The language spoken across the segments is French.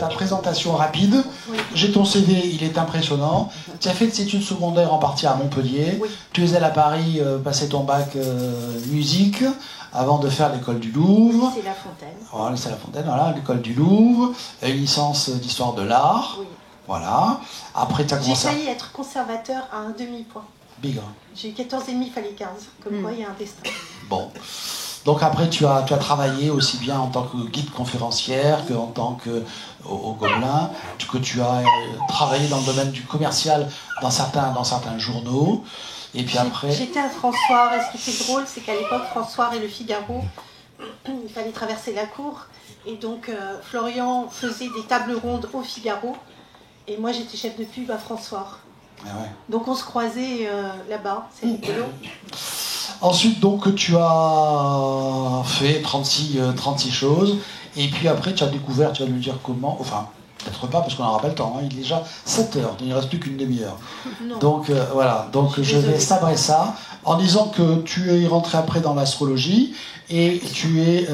ta présentation rapide. Oui. J'ai ton CV, il est impressionnant. Tu as fait des études secondaires en partie à Montpellier. Oui. Tu es allé à Paris passer ton bac musique avant de faire l'école du Louvre. C'est La Fontaine. Voilà, c'est La Fontaine, voilà, l'école du Louvre. Une licence d'histoire de l'art. Oui. Voilà. Après, tu as J'ai commencé à... failli être conservateur à un demi-point. Bigre. J'ai eu 14,5, il fallait 15. Comme quoi, il y a un destin. Bon. Donc après, tu as travaillé aussi bien en tant que guide conférencière qu'en tant au Gobelin, que tu as travaillé dans le domaine du commercial dans certains journaux. Et puis après... J'étais à François, et ce qui était drôle, c'est qu'à l'époque, François et le Figaro, il fallait traverser la cour. Et donc, Florian faisait des tables rondes au Figaro. Et moi, j'étais chef de pub à François. Ah ouais. Donc, on se croisait là-bas. C'est rigolo. Ensuite, donc, tu as fait 36 choses. Et puis après, tu as découvert, tu vas nous dire comment... Enfin, peut-être pas, parce qu'on n'aura pas le temps. Hein, il est déjà 7 heures, il ne reste plus qu'une demi-heure. Donc, voilà. Donc, je vais sabrer ça en disant que tu es rentré après dans l'astrologie et tu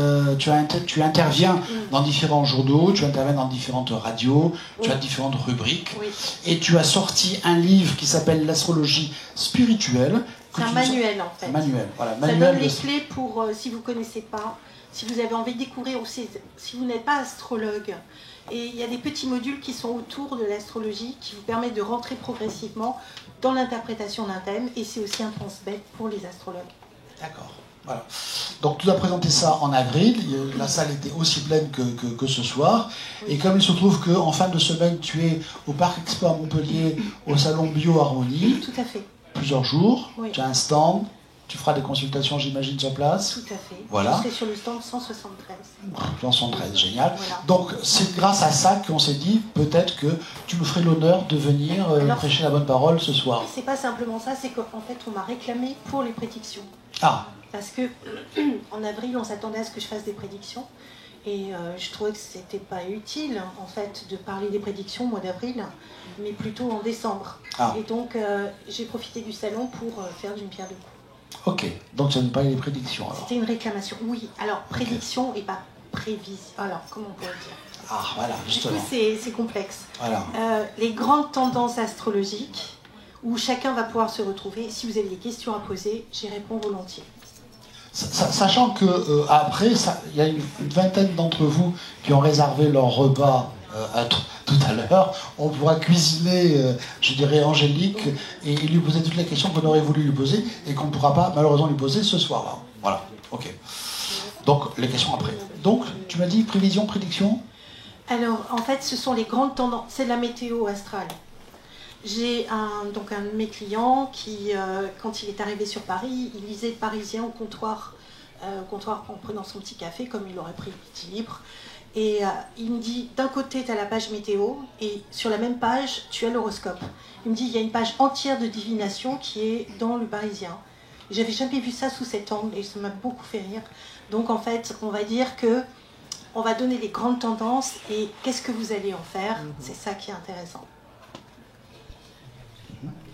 interviens dans différents journaux, tu interviens dans différentes radios, tu as différentes rubriques. Oui. Et tu as sorti un livre qui s'appelle L'astrologie spirituelle. C'est un manuel, en fait. Manuel, voilà. Ça Manuel donne les clés pour, si vous ne connaissez pas, si vous avez envie de découvrir, ou si vous n'êtes pas astrologue. Et il y a des petits modules qui sont autour de l'astrologie qui vous permettent de rentrer progressivement dans l'interprétation d'un thème. Et c'est aussi un pense-bête pour les astrologues. D'accord. Voilà. Donc tu as présenté ça en avril, la salle était aussi pleine que ce soir, oui. Et comme il se trouve qu'en fin de semaine tu es au Parc Expo à Montpellier, au salon Bio-Harmonie, tout à fait. Plusieurs jours, oui. Tu as un stand, tu feras des consultations j'imagine sur place. Tout à fait, voilà. Je serai sur le stand 173. 173, génial. Voilà. Donc c'est grâce à ça qu'on s'est dit peut-être que tu nous ferais l'honneur de venir prêcher la bonne parole ce soir. C'est pas simplement ça, c'est qu'en fait on m'a réclamé pour les prédictions. Ah. Parce que en avril, on s'attendait à ce que je fasse des prédictions. Et je trouvais que c'était pas utile, en fait, de parler des prédictions au mois d'avril, mais plutôt en décembre. Ah. Et donc, j'ai profité du salon pour faire d'une pierre deux coups. Ok, donc tu as parlé des prédictions alors. C'était une réclamation, oui. Alors, prédiction et pas prévision. Alors, comment on pourrait dire ? Ah, voilà, justement. Du coup, c'est complexe. Voilà. Les grandes tendances astrologiques, où chacun va pouvoir se retrouver. Si vous avez des questions à poser, j'y réponds volontiers. Sachant que après, il y a une vingtaine d'entre vous qui ont réservé leur repas tout à l'heure, on pourra cuisiner, je dirais, Angélique et lui poser toutes les questions qu'on aurait voulu lui poser et qu'on ne pourra pas malheureusement lui poser ce soir-là. Voilà, ok. Donc, les questions après. Donc, tu m'as dit prévision, prédiction ? Alors, en fait, ce sont les grandes tendances, c'est la météo astrale. J'ai un de mes clients qui, quand il est arrivé sur Paris, il lisait le Parisien au comptoir en prenant son petit café, comme il aurait pris le petit livre. Et il me dit, d'un côté, tu as la page météo, et sur la même page, tu as l'horoscope. Il me dit, il y a une page entière de divination qui est dans le Parisien. J'avais jamais vu ça sous cet angle, et ça m'a beaucoup fait rire. Donc, en fait, on va dire que on va donner les grandes tendances, et qu'est-ce que vous allez en faire ? C'est ça qui est intéressant.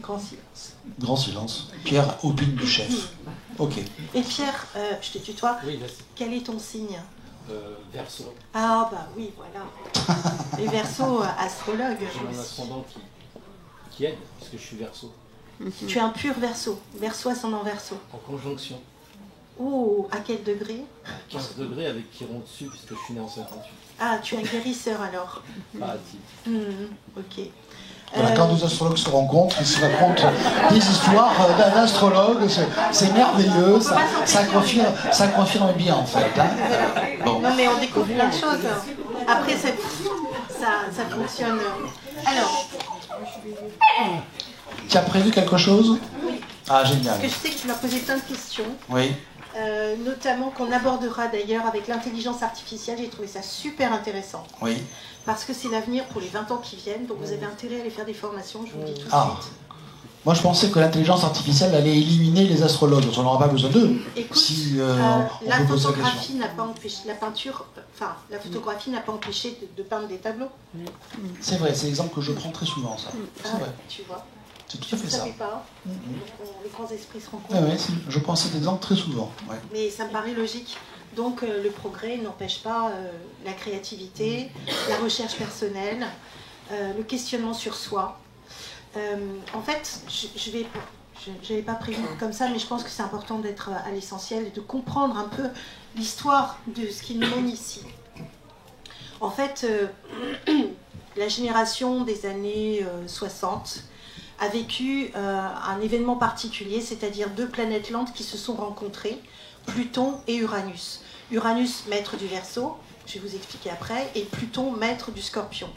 Grand silence. Grand silence. Pierre opine du chef. Ok. Et Pierre, je te tutoie. Oui, quel est ton signe ? Verseau. Ah bah oui, voilà. Les Verseaux, astrologues. J'ai mon ascendant qui aide, parce que je suis Verseau. Tu es un pur Verseau. Verseau ascendant Verseau. En conjonction. Oh, à quel degré ? 15 degrés avec Chiron dessus, puisque je suis né en 58. Ah, tu es un guérisseur alors. Pas à titre. Ok. Voilà, quand deux astrologues se rencontrent, ils se racontent des histoires d'un astrologue, c'est merveilleux, ça confirme bien en fait. Hein. Bon. Non mais on découvre plein de choses. Après ça fonctionne. Alors. Tu as prévu quelque chose ? Oui. Ah génial. Parce que je sais que tu m'as posé plein de questions. Oui. Notamment qu'on abordera d'ailleurs avec l'intelligence artificielle, j'ai trouvé ça super intéressant. Oui. Parce que c'est l'avenir pour les 20 ans qui viennent, donc vous avez intérêt à aller faire des formations, je vous le dis tout de suite. Moi je pensais que l'intelligence artificielle allait éliminer les astrologues, on n'aura pas besoin d'eux. Écoute, si, la photographie n'a pas empêché, la photographie n'a pas empêché de peindre des tableaux. C'est vrai, c'est l'exemple que je prends très souvent, ça. C'est vrai. Tu vois. C'est tout à fait ça. Je ne savais pas. Donc, les grands esprits se rencontrent. Oui, je prends cet exemple très souvent. Ouais. Mais ça me paraît logique. Donc le progrès n'empêche pas la créativité, la recherche personnelle, le questionnement sur soi. En fait, je n'avais pas prévu comme ça, mais je pense que c'est important d'être à l'essentiel et de comprendre un peu l'histoire de ce qui nous mène ici. En fait, la génération des années 60 a vécu un événement particulier, c'est-à-dire deux planètes lentes qui se sont rencontrées, Pluton et Uranus. Uranus, maître du Verseau, je vais vous expliquer après, et Pluton, maître du Scorpion.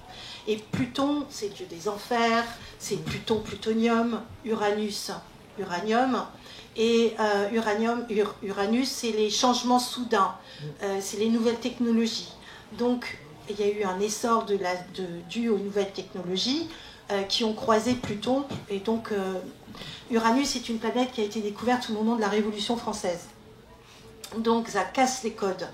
Et Pluton, c'est le dieu des enfers, c'est Pluton, plutonium, Uranus, uranium, et Uranus, c'est les changements soudains, c'est les nouvelles technologies. Donc, il y a eu un essor dû aux nouvelles technologies qui ont croisé Pluton, et donc Uranus est une planète qui a été découverte au moment de la Révolution française. Donc ça casse les codes.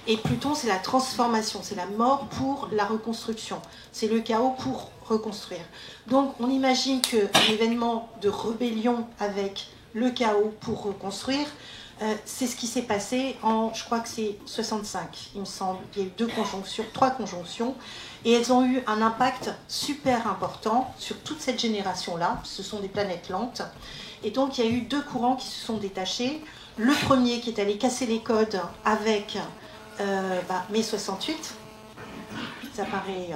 Et Pluton, c'est la transformation, c'est la mort pour la reconstruction. C'est le chaos pour reconstruire. Donc on imagine qu'un événement de rébellion avec le chaos pour reconstruire, c'est ce qui s'est passé en, je crois que c'est 65, il me semble. Il y a eu trois conjonctions, et elles ont eu un impact super important sur toute cette génération-là. Ce sont des planètes lentes. Et donc il y a eu deux courants qui se sont détachés. Le premier qui est allé casser les codes avec mai 68, ça paraît,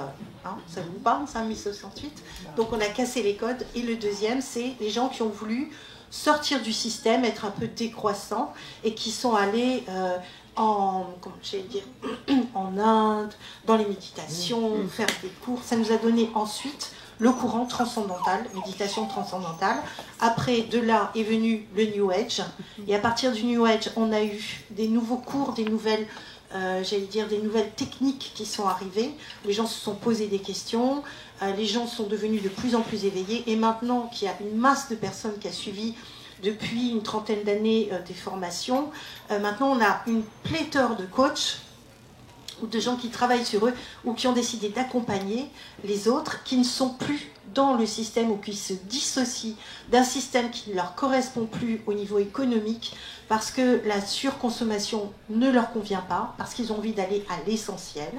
ça vous parle ça, mai 68. Donc on a cassé les codes. Et le deuxième, c'est les gens qui ont voulu sortir du système, être un peu décroissants, et qui sont allés en Inde, dans les méditations, faire des cours. Ça nous a donné ensuite le courant transcendantal, méditation transcendantale. Après, de là est venu le New Age. Et à partir du New Age, on a eu des nouveaux cours, des nouvelles techniques qui sont arrivées. Les gens se sont posés des questions, les gens sont devenus de plus en plus éveillés. Et maintenant qu'il y a une masse de personnes qui a suivi depuis une trentaine d'années des formations, maintenant on a une pléthore de coachs ou de gens qui travaillent sur eux, ou qui ont décidé d'accompagner les autres, qui ne sont plus dans le système, ou qui se dissocient d'un système qui ne leur correspond plus au niveau économique, parce que la surconsommation ne leur convient pas, parce qu'ils ont envie d'aller à l'essentiel.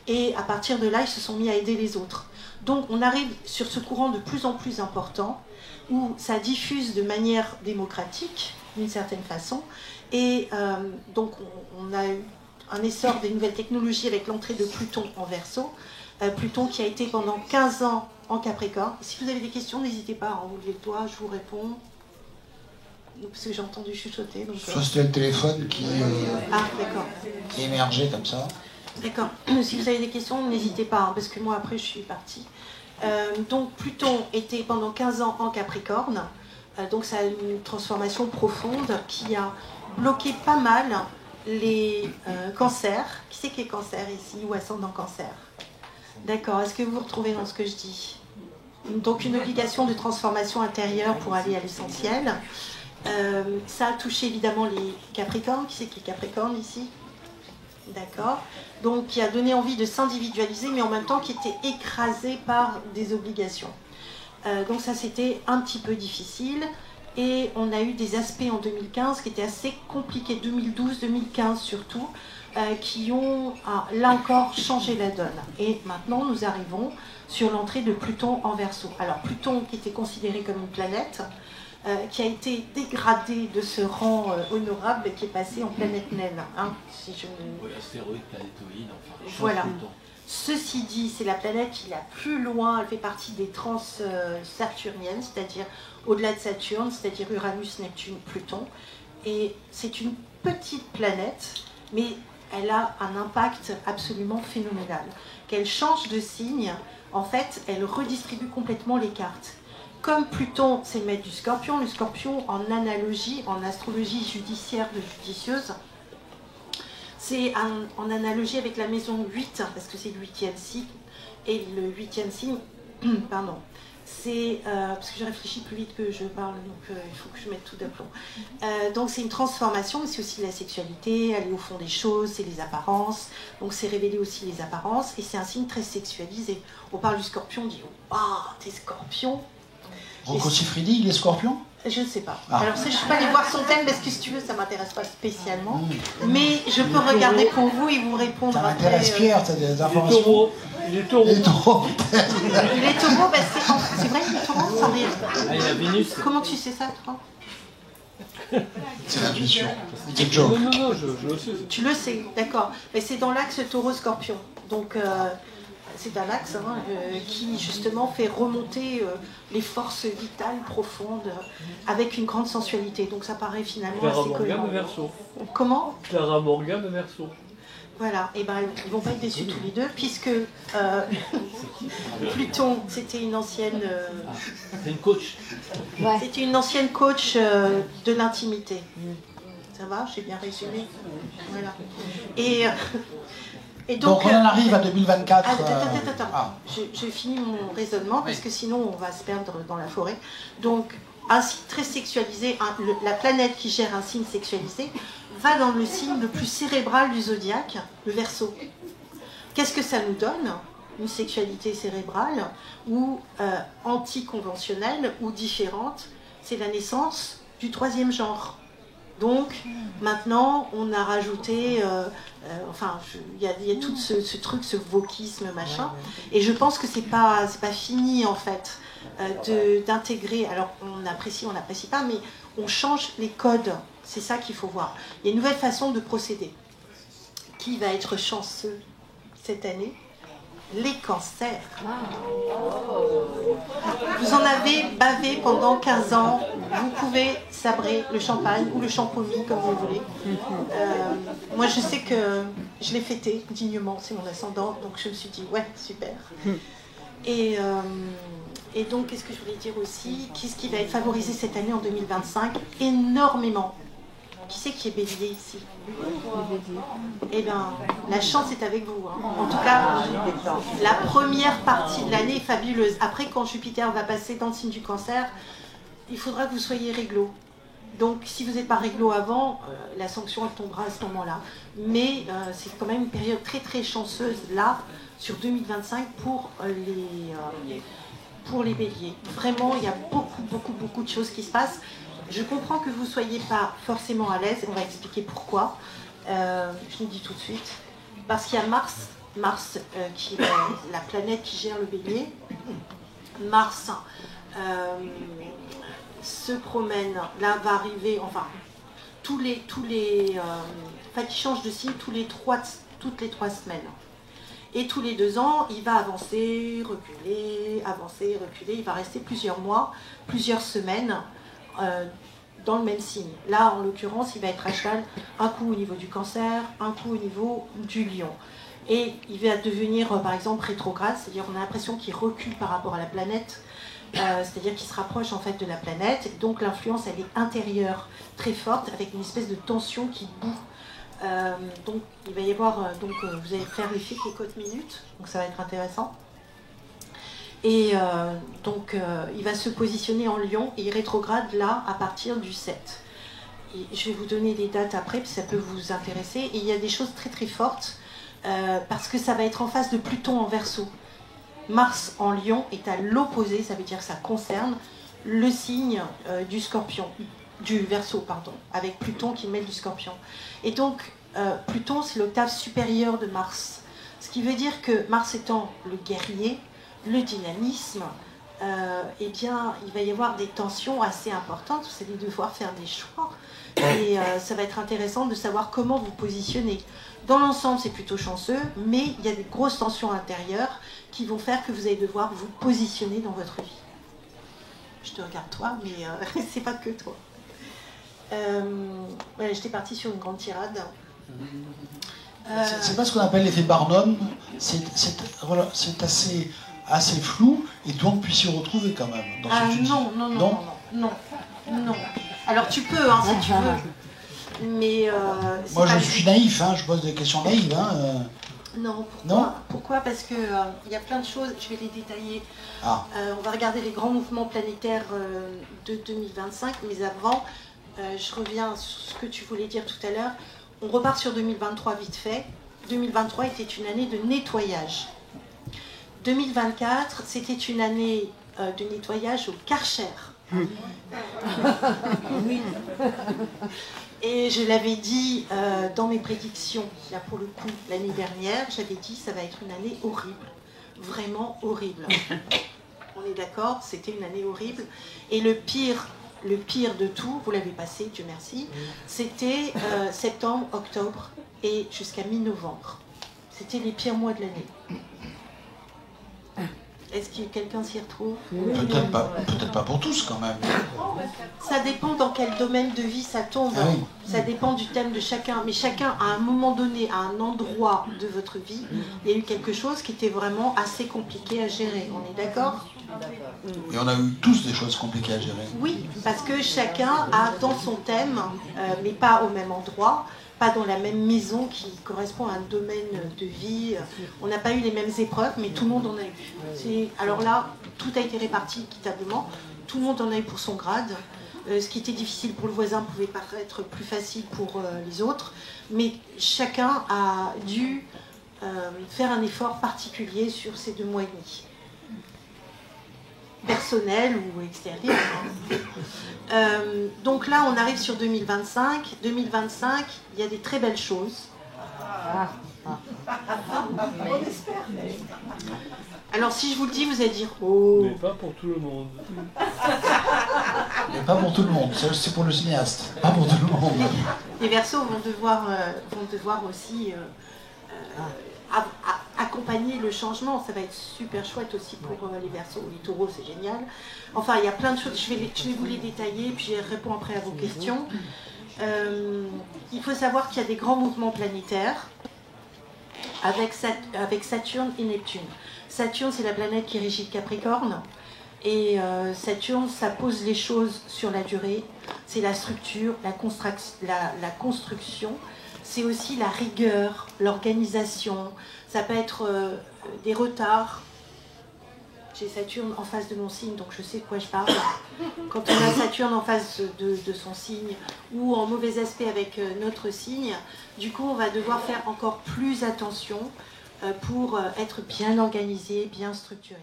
Et à partir de là, ils se sont mis à aider les autres. Donc on arrive sur ce courant de plus en plus important, où ça diffuse de manière démocratique, d'une certaine façon, et donc on a eu un essor des nouvelles technologies avec l'entrée de Pluton en Verseau. Pluton qui a été pendant 15 ans en Capricorne. Et si vous avez des questions, n'hésitez pas à enlever le doigt, je vous réponds. Parce que j'ai entendu chuchoter. Donc, soit c'était le téléphone qui émergeait comme ça. D'accord. Si vous avez des questions, n'hésitez pas, parce que moi après je suis partie. Donc Pluton était pendant 15 ans en Capricorne. Donc ça a une transformation profonde qui a bloqué pas mal les cancers. Qui c'est qui est cancer ici ou ascendant cancer? D'accord, est-ce que vous vous retrouvez dans ce que je dis? Donc une obligation de transformation intérieure pour aller à l'essentiel. Ça a touché évidemment les Capricornes. Qui c'est qui est Capricorne ici? D'accord. Donc qui a donné envie de s'individualiser, mais en même temps qui était écrasé par des obligations. Donc ça c'était un petit peu difficile. Et on a eu des aspects en 2015 qui étaient assez compliqués, 2012-2015 surtout, qui ont, là encore, changé la donne. Et maintenant, nous arrivons sur l'entrée de Pluton en Verseau. Alors, Pluton, qui était considéré comme une planète, qui a été dégradé de ce rang honorable et qui est passé en planète naine. Si je me... Oui, astéroïde, planétoïde, enfin. Voilà. Ceci dit, c'est la planète qui est la plus loin, elle fait partie des trans-saturniennes, c'est-à-dire au-delà de Saturne, c'est-à-dire Uranus, Neptune, Pluton. Et c'est une petite planète, mais elle a un impact absolument phénoménal. Qu'elle change de signe, en fait, elle redistribue complètement les cartes. Comme Pluton, c'est le maître du Scorpion, le Scorpion, en analogie, en astrologie judiciaire de judicieuse, c'est en analogie avec la maison 8, parce que c'est le 8e signe, et le 8e signe, pardon, c'est, parce que je réfléchis plus vite que je parle, donc il faut que je mette tout d'aplomb. Donc c'est une transformation, mais c'est aussi la sexualité, aller au fond des choses, c'est les apparences, donc c'est révéler aussi les apparences, et c'est un signe très sexualisé. On parle du Scorpion, on dit « Waouh, t'es Scorpion !» Rocco Siffredi, il est Scorpion? Je ne sais pas. Ah. Alors, je ne suis pas allée voir son thème parce que si tu veux, ça ne m'intéresse pas spécialement. Mais je peux regarder pour vous et vous répondre Ça après. m'intéresse, Pierre, t'as des Les informations. taureaux. Les taureaux. Les taureaux. Les taureaux, bah, c'est vrai que les taureaux, sans rire. Ah, il y a Vénus. Comment tu sais ça, toi? C'est l'intuition. C'est le joke. Non, je le sais. Tu le sais, d'accord. Mais c'est dans l'axe taureau-scorpion. Donc, c'est un axe qui, justement, fait remonter les forces vitales profondes avec une grande sensualité. Donc, ça paraît finalement Clara assez Morgan, cohérent. Verseau. Comment? Clara Morgan, Verseau. Voilà, et ben ils vont pas être déçus tous les deux, puisque Pluton, c'était une ancienne, C'est une coach. c'était une ancienne coach de l'intimité. Ça va, j'ai bien résumé. Voilà. Et Donc on en arrive à 2024. Attends. Ah. Je finis mon raisonnement parce que sinon on va se perdre dans la forêt. Donc un signe très sexualisé, la planète qui gère un signe sexualisé va dans le signe le plus cérébral du zodiaque, le Verseau. Qu'est-ce que ça nous donne? Une sexualité cérébrale ou anticonventionnelle ou différente. C'est la naissance du troisième genre. Donc, maintenant, on a rajouté, il y a tout ce truc, ce wokisme, machin, et je pense que c'est pas fini, en fait, d'intégrer, alors on apprécie, on n'apprécie pas, mais on change les codes, c'est ça qu'il faut voir. Il y a une nouvelle façon de procéder. Qui va être chanceux cette année? Les cancers. Vous en avez bavé pendant 15 ans, vous pouvez sabrer le champagne ou le champomis comme vous voulez. Moi je sais que je l'ai fêté dignement, c'est mon ascendant, donc je me suis dit ouais, super. Et donc qu'est-ce que je voulais dire aussi? Qu'est-ce qui va être favorisé cette année en 2025? Énormément. Qui c'est qui est bélier ici? Eh bien, la chance est avec vous. Hein. En tout cas, la première partie de l'année est fabuleuse. Après, quand Jupiter va passer dans le signe du cancer, il faudra que vous soyez réglo. Donc, si vous n'êtes pas réglo avant, la sanction, elle tombera à ce moment-là. Mais c'est quand même une période très très chanceuse, là, sur 2025, pour les béliers. Vraiment, il y a beaucoup de choses qui se passent. Je comprends que vous ne soyez pas forcément à l'aise, on va expliquer pourquoi. Je vous dis tout de suite. Parce qu'il y a Mars qui est la planète qui gère le bélier. Mars se promène, là va arriver, enfin, il change de signe toutes les 3 semaines. Et tous les 2 ans, il va avancer, reculer, il va rester plusieurs mois, plusieurs semaines, dans le même signe. Là, en l'occurrence, il va être à cheval un coup au niveau du cancer, un coup au niveau du lion. Et il va devenir, par exemple, rétrograde, c'est-à-dire on a l'impression qu'il recule par rapport à la planète, c'est-à-dire qu'il se rapproche en fait de la planète. Et donc l'influence, elle est intérieure, très forte, avec une espèce de tension qui bout. Donc il va y avoir, vous allez faire l'effet picote-minute, donc ça va être intéressant. Et il va se positionner en Lion et il rétrograde là à partir du 7. Et je vais vous donner des dates après, parce que ça peut vous intéresser. Et il y a des choses très très fortes, parce que ça va être en face de Pluton en Verseau. Mars en Lion est à l'opposé, ça veut dire que ça concerne le signe du Scorpion, du Verseau, pardon, avec Pluton qui mêle du Scorpion. Et donc, Pluton, c'est l'octave supérieure de Mars. Ce qui veut dire que Mars étant le guerrier, le dynamisme, eh bien, il va y avoir des tensions assez importantes. Vous allez devoir faire des choix. Et ça va être intéressant de savoir comment vous positionnez. Dans l'ensemble, c'est plutôt chanceux, mais il y a des grosses tensions intérieures qui vont faire que vous allez devoir vous positionner dans votre vie. Je te regarde toi, mais c'est pas que toi. Voilà, j'étais partie sur une grande tirade. C'est pas ce qu'on appelle l'effet Barnum. C'est assez flou, et tout le monde puisse s'y retrouver quand même. Dans non. Alors tu peux, hein, si tu veux. Mais moi je suis naïf, hein, je pose des questions naïves. Hein, Non, pourquoi? Non. Pourquoi? Parce que y a plein de choses, je vais les détailler. On va regarder les grands mouvements planétaires de 2025, mais avant, je reviens sur ce que tu voulais dire tout à l'heure. On repart sur 2023 vite fait. 2023 était une année de nettoyage. 2024, c'était une année de nettoyage au Karcher. Et je l'avais dit dans mes prédictions, là pour le coup, l'année dernière, j'avais dit ça va être une année horrible, vraiment horrible. On est d'accord, c'était une année horrible. Et le pire de tout, vous l'avez passé, Dieu merci, c'était septembre, octobre et jusqu'à mi-novembre. C'était les pires mois de l'année. Est-ce que quelqu'un s'y retrouve? Peut-être pas pour tous quand même. Ça dépend dans quel domaine de vie ça tombe. Ah oui. Ça dépend du thème de chacun. Mais chacun, à un moment donné, à un endroit de votre vie, il y a eu quelque chose qui était vraiment assez compliqué à gérer. On est d'accord? Et on a eu tous des choses compliquées à gérer. Oui, parce que chacun a dans son thème, mais pas au même endroit, pas dans la même maison qui correspond à un domaine de vie. On n'a pas eu les mêmes épreuves, mais tout le monde en a eu. Alors là, tout a été réparti équitablement, tout le monde en a eu pour son grade. Ce qui était difficile pour le voisin pouvait paraître plus facile pour les autres, mais chacun a dû faire un effort particulier sur ces 2 mois et demi. Personnel ou extérieur. Donc là, on arrive sur 2025. 2025, il y a des très belles choses. On espère. Alors si je vous le dis, vous allez dire oh. Mais pas pour tout le monde. Mais pas pour tout le monde, c'est pour le cinéaste. Pas pour tout le monde. Les Verseaux vont devoir aussi accompagner le changement. Ça va être super chouette aussi pour les Verseaux. Les Taureaux, c'est génial. Enfin, il y a plein de choses. Je vais vous les détailler, puis je réponds après à vos questions. Il faut savoir qu'il y a des grands mouvements planétaires avec Saturne et Neptune. Saturne, c'est la planète qui régit le Capricorne. Et Saturne, ça pose les choses sur la durée. C'est la structure, la construction. C'est aussi la rigueur, l'organisation. Ça peut être des retards. J'ai Saturne en face de mon signe, donc je sais de quoi je parle. Quand on a Saturne en face de son signe ou en mauvais aspect avec notre signe, du coup, on va devoir faire encore plus attention pour être bien organisé, bien structuré.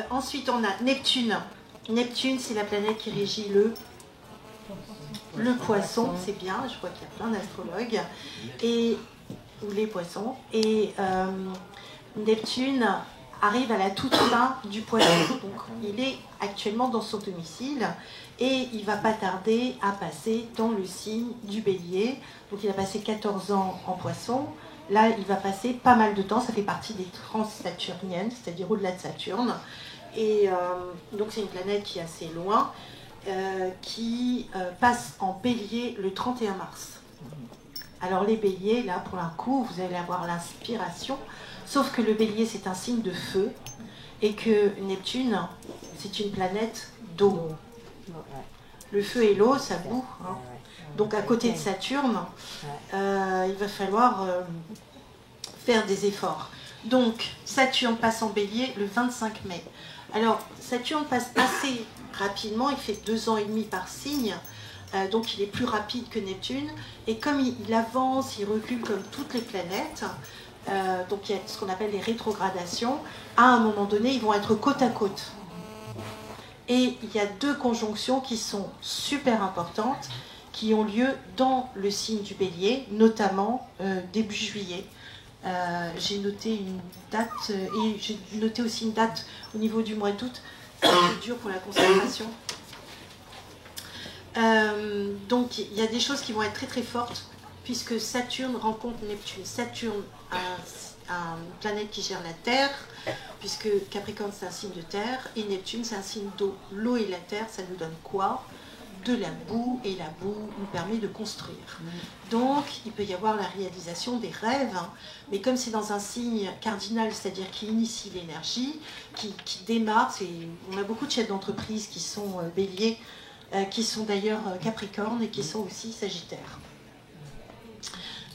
Ensuite, on a Neptune. Neptune, c'est la planète qui régit le poisson, c'est bien, je crois qu'il y a plein d'astrologues, ou les poissons. Et Neptune arrive à la toute fin du poisson. Donc, il est actuellement dans son domicile et il ne va pas tarder à passer dans le signe du Bélier. Donc, il a passé 14 ans en poisson. Là, il va passer pas mal de temps, ça fait partie des transsaturniennes, c'est-à-dire au-delà de Saturne. Et donc c'est une planète qui est assez loin, qui passe en Bélier le 31 mars. Alors les Béliers, là pour un coup, vous allez avoir l'inspiration, sauf que le Bélier c'est un signe de feu, et que Neptune, c'est une planète d'eau. Le feu et l'eau, ça boue. Hein. Donc à côté de Saturne, il va falloir faire des efforts. Donc Saturne passe en Bélier le 25 mai. Alors Saturne passe assez rapidement, il fait 2 ans et demi par signe, donc il est plus rapide que Neptune. Et comme il avance, il recule comme toutes les planètes, donc il y a ce qu'on appelle les rétrogradations, à un moment donné ils vont être côte à côte. Et il y a 2 conjonctions qui sont super importantes, qui ont lieu dans le signe du Bélier, notamment début juillet. J'ai noté une date, et j'ai noté aussi une date au niveau du mois d'août, c'est dur pour la concentration. Donc il y a des choses qui vont être très très fortes, puisque Saturne rencontre Neptune. Saturne, une planète qui gère la Terre, puisque Capricorne c'est un signe de terre, et Neptune c'est un signe d'eau. L'eau et la terre, ça nous donne quoi? De la boue, et la boue nous permet de construire. Donc il peut y avoir la réalisation des rêves, hein, mais comme c'est dans un signe cardinal, c'est-à-dire qui initie l'énergie, qui démarre, on a beaucoup de chefs d'entreprise qui sont béliers, qui sont d'ailleurs capricornes et qui sont aussi sagittaires.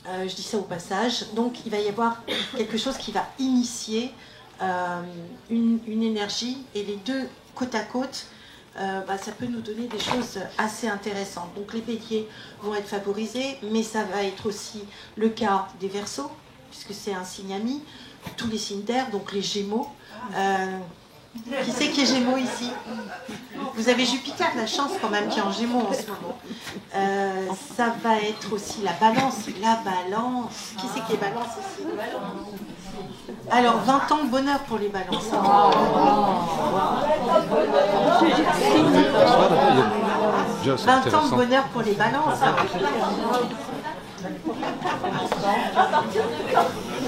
Je dis ça au passage. Donc il va y avoir quelque chose qui va initier une énergie, et les 2 côte à côte ça peut nous donner des choses assez intéressantes. Donc les béliers vont être favorisés, mais ça va être aussi le cas des Verseaux, puisque c'est un signe ami, tous les signes d'air, donc les Gémeaux. Qui c'est qui est Gémeaux ici? Vous avez Jupiter, la chance quand même, qui est en Gémeaux en ce moment. Ça va être aussi la Balance. La Balance. Qui c'est qui est Balance ici? Alors, 20 ans de bonheur pour les Balances. 20 ans de bonheur pour les Balances.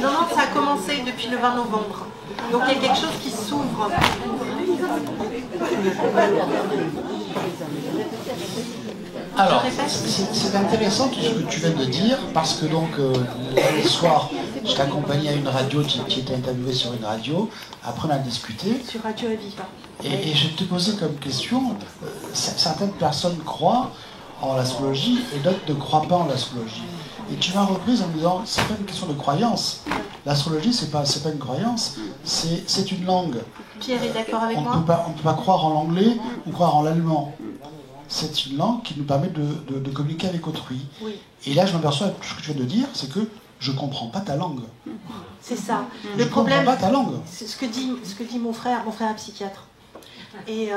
Non, ça a commencé depuis le 20 novembre. Donc il y a quelque chose qui s'ouvre. Alors, c'est intéressant tout ce que tu viens de dire, parce que donc, lundi soir, je t'ai accompagné à une radio, qui était interviewée sur une radio, après on a discuté. Sur Radio Aviva. Et je te posais comme question, certaines personnes croient en l'astrologie et d'autres ne croient pas en l'astrologie. Et tu m'as reprise en me disant, c'est pas une question de croyance. L'astrologie, c'est pas une croyance, c'est une langue. Pierre est d'accord avec moi? On ne peut pas croire en l'anglais ou croire en l'allemand. C'est une langue qui nous permet de communiquer avec autrui. Oui. Et là, je m'aperçois, ce que tu viens de dire, c'est que je ne comprends pas ta langue. C'est ça. Je ne comprends pas ta langue. C'est ce que dit mon frère est psychiatre. Et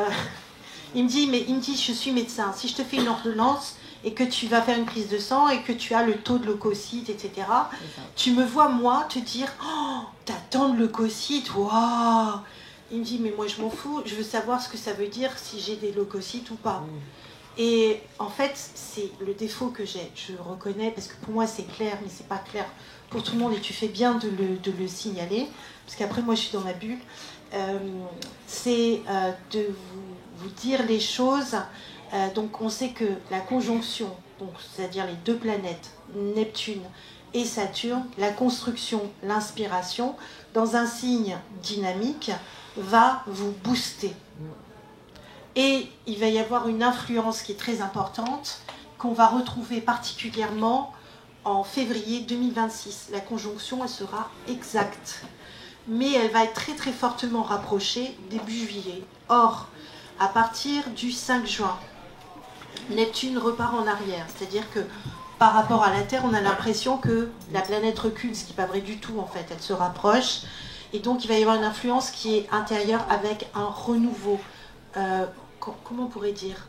il me dit, je suis médecin. Si je te fais une ordonnance et que tu vas faire une prise de sang et que tu as le taux de leucocytes, etc., tu me vois, moi, te dire, oh, t'as tant de leucocytes, waouh. Il me dit, mais moi, je m'en fous. Je veux savoir ce que ça veut dire si j'ai des leucocytes ou pas. Et en fait, c'est le défaut que j'ai. Je le reconnais parce que pour moi, c'est clair, mais c'est pas clair pour tout le monde. Et tu fais bien de le signaler. Parce qu'après, moi, je suis dans ma bulle. C'est de vous dire les choses. Donc, on sait que la conjonction, c'est-à-dire les deux planètes, Neptune et Saturne, la construction, l'inspiration, dans un signe dynamique, va vous booster. Et il va y avoir une influence qui est très importante, qu'on va retrouver particulièrement en février 2026. La conjonction, elle sera exacte. Mais elle va être très très fortement rapprochée début juillet. Or, à partir du 5 juin, Neptune repart en arrière. C'est-à-dire que par rapport à la Terre, on a l'impression que la planète recule, ce qui n'est pas vrai du tout en fait. Elle se rapproche. Et donc, il va y avoir une influence qui est intérieure avec un renouveau. Comment on pourrait dire,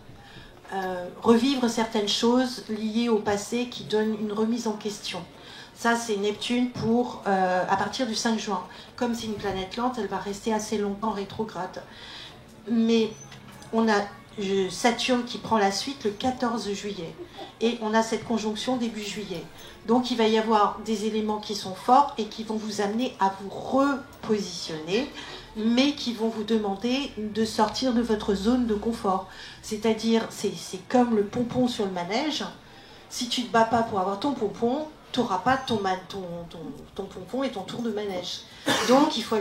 revivre certaines choses liées au passé qui donnent une remise en question. Ça, c'est Neptune à partir du 5 juin. Comme c'est une planète lente, elle va rester assez longtemps rétrograde. Mais on a Saturne qui prend la suite le 14 juillet. Et on a cette conjonction début juillet. Donc il va y avoir des éléments qui sont forts et qui vont vous amener à vous repositionner, mais qui vont vous demander de sortir de votre zone de confort. C'est-à-dire, c'est comme le pompon sur le manège. Si tu ne te bats pas pour avoir ton pompon, tu n'auras pas ton pompon et ton tour de manège. Donc il faut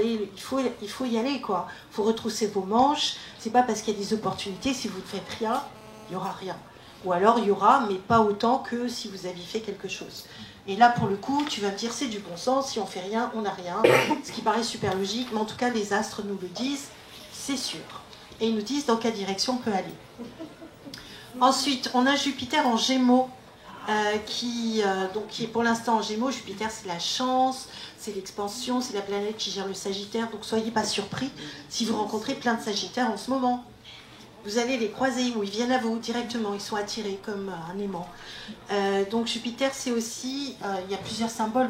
y aller, quoi. Il faut retrousser vos manches. C'est pas parce qu'il y a des opportunités, si vous ne faites rien, il n'y aura rien. Ou alors il y aura, mais pas autant que si vous aviez fait quelque chose. Et là, pour le coup, tu vas me dire, c'est du bon sens, si on fait rien, on n'a rien. Ce qui paraît super logique, mais en tout cas, les astres nous le disent, c'est sûr. Et ils nous disent dans quelle direction on peut aller. Ensuite, on a Jupiter en Gémeaux, qui est pour l'instant en Gémeaux. Jupiter, c'est la chance, c'est l'expansion, c'est la planète qui gère le Sagittaire. Donc, soyez pas surpris si vous rencontrez plein de Sagittaires en ce moment. Vous allez les croiser ou ils viennent à vous directement, ils sont attirés comme un aimant. Donc Jupiter, c'est aussi, il y a plusieurs symboles,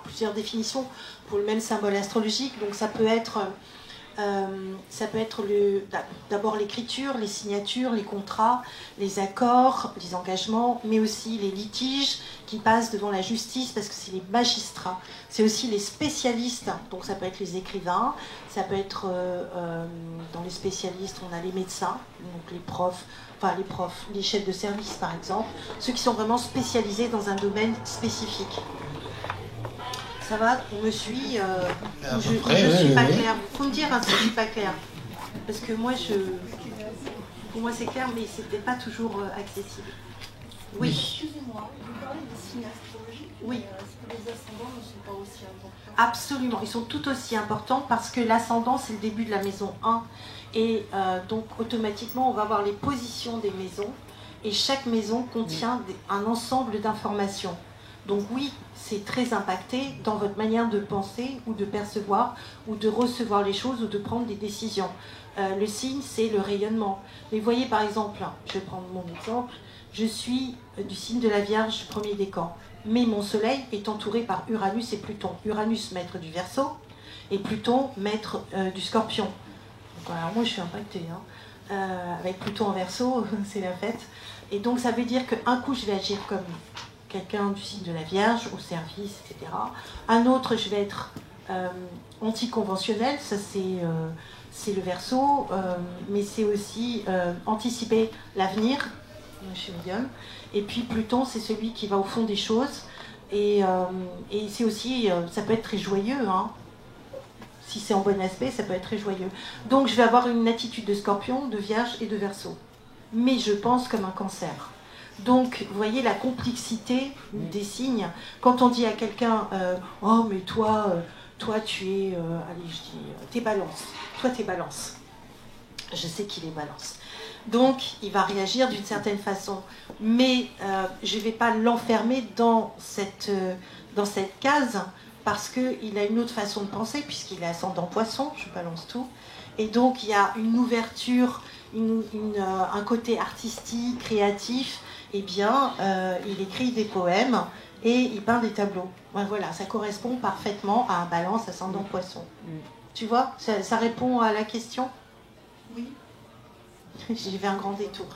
plusieurs définitions pour le même symbole astrologique. Donc ça peut être d'abord l'écriture, les signatures, les contrats, les accords, les engagements, mais aussi les litiges qui passent devant la justice parce que c'est les magistrats. C'est aussi les spécialistes, donc ça peut être les écrivains, ça peut être dans les spécialistes, on a les médecins, donc les chefs de service par exemple, ceux qui sont vraiment spécialisés dans un domaine spécifique. Ça va, on me suit, je suis pas claire. Il faut me dire si je suis pas claire. Parce que moi, pour moi c'est clair, mais c'est peut-être pas toujours accessible. Oui. Excusez-moi, vous parlez des signes astrologiques. Oui. Est-ce que les ascendants ne sont pas aussi importants? Absolument, ils sont tout aussi importants parce que l'ascendant, c'est le début de la maison 1. Et donc, automatiquement, on va voir les positions des maisons. Et chaque maison contient un ensemble d'informations. Donc oui, c'est très impacté dans votre manière de penser ou de percevoir ou de recevoir les choses ou de prendre des décisions. Le signe, c'est le rayonnement. Mais voyez par exemple, je vais prendre mon exemple, je suis du signe de la Vierge, premier décan. Mais mon soleil est entouré par Uranus et Pluton. Uranus, maître du Verseau, et Pluton, maître du Scorpion. Donc, alors moi, je suis impactée. Avec Pluton en Verseau, c'est la fête. Et donc, ça veut dire qu'un coup, je vais agir comme quelqu'un du signe de la Vierge, au service, etc. Un autre, je vais être anticonventionnel, ça c'est le Verseau, mais c'est aussi anticiper l'avenir, je suis médium. Et puis Pluton, c'est celui qui va au fond des choses, et c'est aussi, ça peut être très joyeux, hein. Si c'est en bon aspect, ça peut être très joyeux. Donc je vais avoir une attitude de Scorpion, de Vierge et de Verseau. Mais je pense comme un Cancer. Donc, vous voyez la complexité des signes. Quand on dit à quelqu'un oh, mais toi tu es. Allez, je dis t'es Balance. Toi, t'es Balance. Je sais qu'il est Balance. Donc, il va réagir d'une certaine façon. Mais je ne vais pas l'enfermer dans cette case parce qu'il a une autre façon de penser, puisqu'il est ascendant Poisson, je balance tout. Et donc, il y a une ouverture, un côté artistique, créatif. Eh bien, il écrit des poèmes et il peint des tableaux. Voilà, ça correspond parfaitement à un Balance ascendant Poisson. Tu vois, ça répond à la question? Oui. J'ai fait un grand détour.